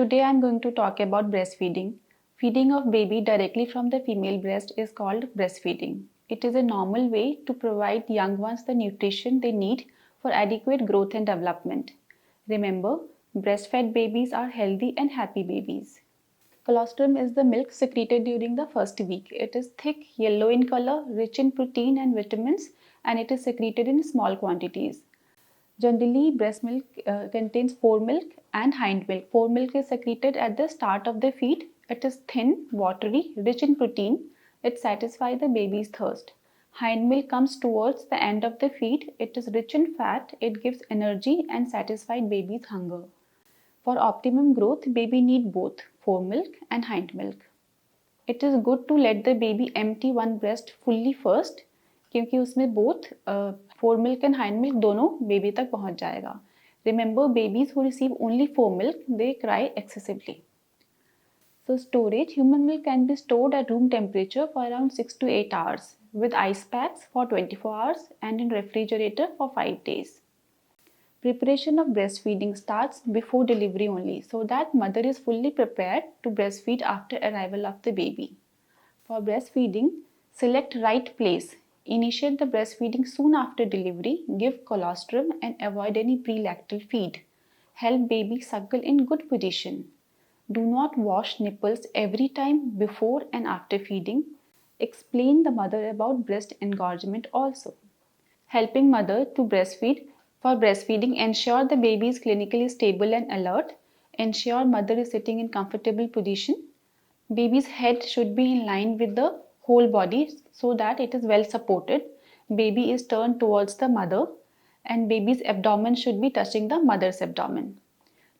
Today I am going to talk about breastfeeding. Feeding of baby directly from the female breast is called breastfeeding. It is a normal way to provide young ones the nutrition they need for adequate growth and development. Remember, breastfed babies are healthy and happy babies. Colostrum is the milk secreted during the first week. It is thick, yellow in color, rich in protein and vitamins, and it is secreted in small quantities. Generally, breast milk contains foremilk and hindmilk. Foremilk is secreted at the start of the feed. It is thin, watery, rich in protein. It satisfies the baby's thirst. Hindmilk comes towards the end of the feed. It is rich in fat. It gives energy and satisfies baby's hunger. For optimum growth, baby need both foremilk and hindmilk. It is good to let the baby empty one breast fully first, क्योंकि उसमें both foremilk and hindmilk दोनों baby तक पहुंच जाएगा. Remember, babies who receive only foremilk, they cry excessively. So storage, human milk can be stored at room temperature for around 6 to 8 hours, with ice packs for 24 hours and in refrigerator for 5 days. Preparation of breastfeeding starts before delivery only, so that mother is fully prepared to breastfeed after arrival of the baby. For breastfeeding, select right place. Initiate the breastfeeding soon after delivery, give colostrum and avoid any prelactal feed. Help baby suckle in good position. Do not wash nipples every time before and after feeding. Explain the mother about breast engorgement also. Helping mother to breastfeed. For breastfeeding, ensure the baby is clinically stable and alert. Ensure mother is sitting in comfortable position. Baby's head should be in line with the whole body so that it is well supported. Baby is turned towards the mother and baby's abdomen should be touching the mother's abdomen.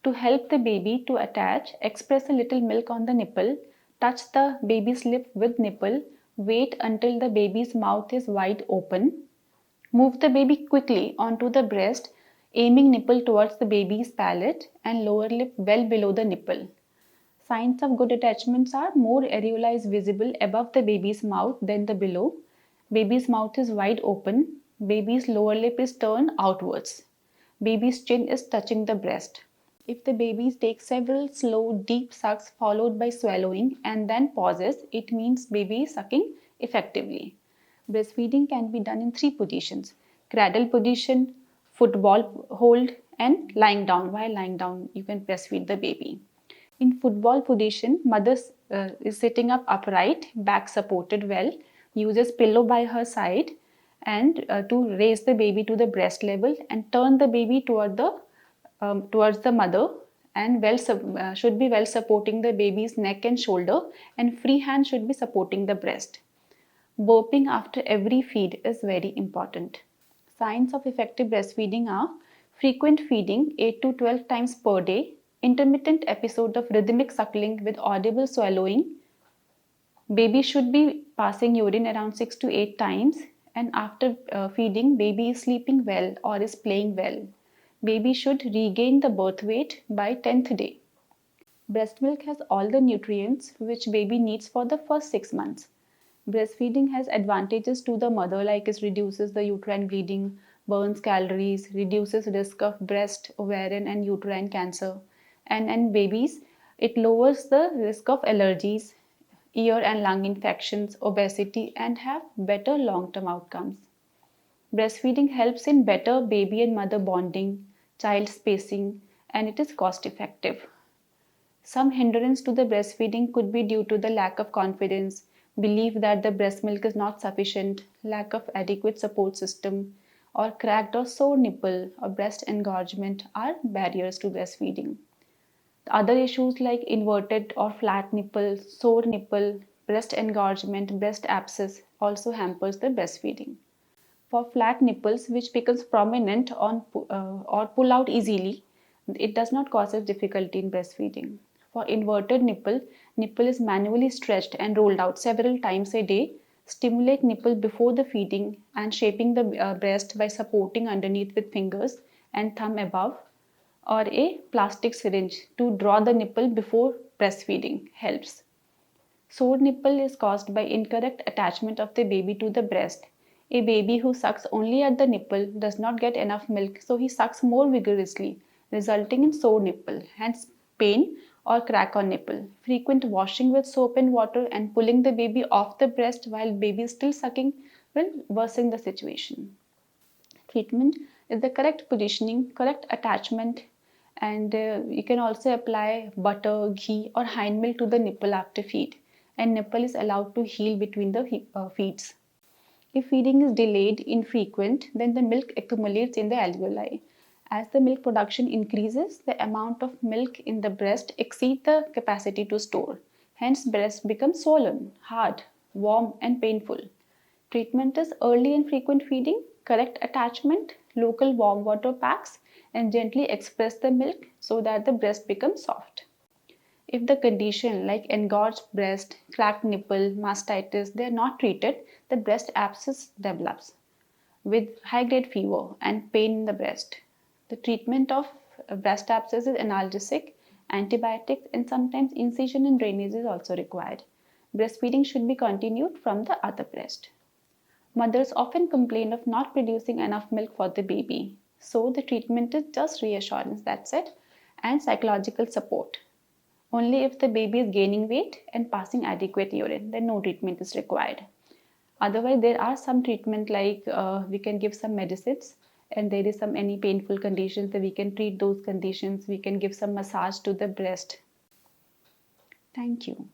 To help the baby to attach, express a little milk on the nipple, touch the baby's lip with nipple, wait until the baby's mouth is wide open. Move the baby quickly onto the breast, aiming nipple towards the baby's palate and lower lip well below the nipple. Signs of good attachments are more areola is visible above the baby's mouth than the below. Baby's mouth is wide open. Baby's lower lip is turned outwards. Baby's chin is touching the breast. If the baby takes several slow, deep sucks followed by swallowing and then pauses, it means baby is sucking effectively. Breastfeeding can be done in 3 positions: cradle position, football hold, and lying down. While lying down, you can breastfeed the baby. In football position, mother is sitting up upright, back supported well, uses pillow by her side and to raise the baby to the breast level and turn the baby towards the mother and should be well supporting the baby's neck and shoulder, and free hand should be supporting the breast. Burping after every feed is very important. Signs of effective breastfeeding are frequent feeding 8 to 12 times per day, intermittent episode of rhythmic suckling with audible swallowing. Baby should be passing urine around 6 to 8 times, and after feeding, baby is sleeping well or is playing well. Baby should regain the birth weight by 10th day. Breast milk has all the nutrients which baby needs for the first 6 months. Breastfeeding has advantages to the mother, like it reduces the uterine bleeding, burns calories, reduces risk of breast, ovarian and uterine cancer. And in babies, it lowers the risk of allergies, ear and lung infections, obesity, and have better long-term outcomes. Breastfeeding helps in better baby and mother bonding, child spacing, and it is cost effective. Some hindrance to the breastfeeding could be due to the lack of confidence, belief that the breast milk is not sufficient, lack of adequate support system, or cracked or sore nipple or breast engorgement are barriers to breastfeeding. Other issues like inverted or flat nipple, sore nipple, breast engorgement, breast abscess also hampers the breastfeeding. For flat nipples which becomes prominent on or pull out easily, it does not cause us difficulty in breastfeeding. For inverted nipple is manually stretched and rolled out several times a day. Stimulate nipple before the feeding and shaping the breast by supporting underneath with fingers and thumb above, or a plastic syringe to draw the nipple before breastfeeding helps. Sore nipple is caused by incorrect attachment of the baby to the breast. A baby who sucks only at the nipple does not get enough milk, so he sucks more vigorously, resulting in sore nipple, hence pain or crack on nipple. Frequent washing with soap and water and pulling the baby off the breast while baby is still sucking will worsen the situation. Treatment is the correct positioning, correct attachment, and you can also apply butter, ghee, or hind milk to the nipple after feed. And nipple is allowed to heal between the feeds. If feeding is delayed, infrequent, then the milk accumulates in the alveoli. As the milk production increases, the amount of milk in the breast exceeds the capacity to store. Hence, breast becomes swollen, hard, warm, and painful. Treatment is early and frequent feeding, correct attachment, local warm water packs, and gently express the milk so that the breast becomes soft. If the condition like engorged breast, cracked nipple, mastitis, they are not treated, the breast abscess develops with high grade fever and pain in the breast. The treatment of breast abscess is analgesic, antibiotics, and sometimes incision and drainage is also required. Breastfeeding should be continued from the other breast. Mothers often complain of not producing enough milk for the baby. So the treatment is just reassurance, that's it, and psychological support. Only if the baby is gaining weight and passing adequate urine, then no treatment is required. Otherwise, there are some treatment like we can give some medicines, and there is some any painful conditions that we can treat those conditions. We can give some massage to the breast. Thank you.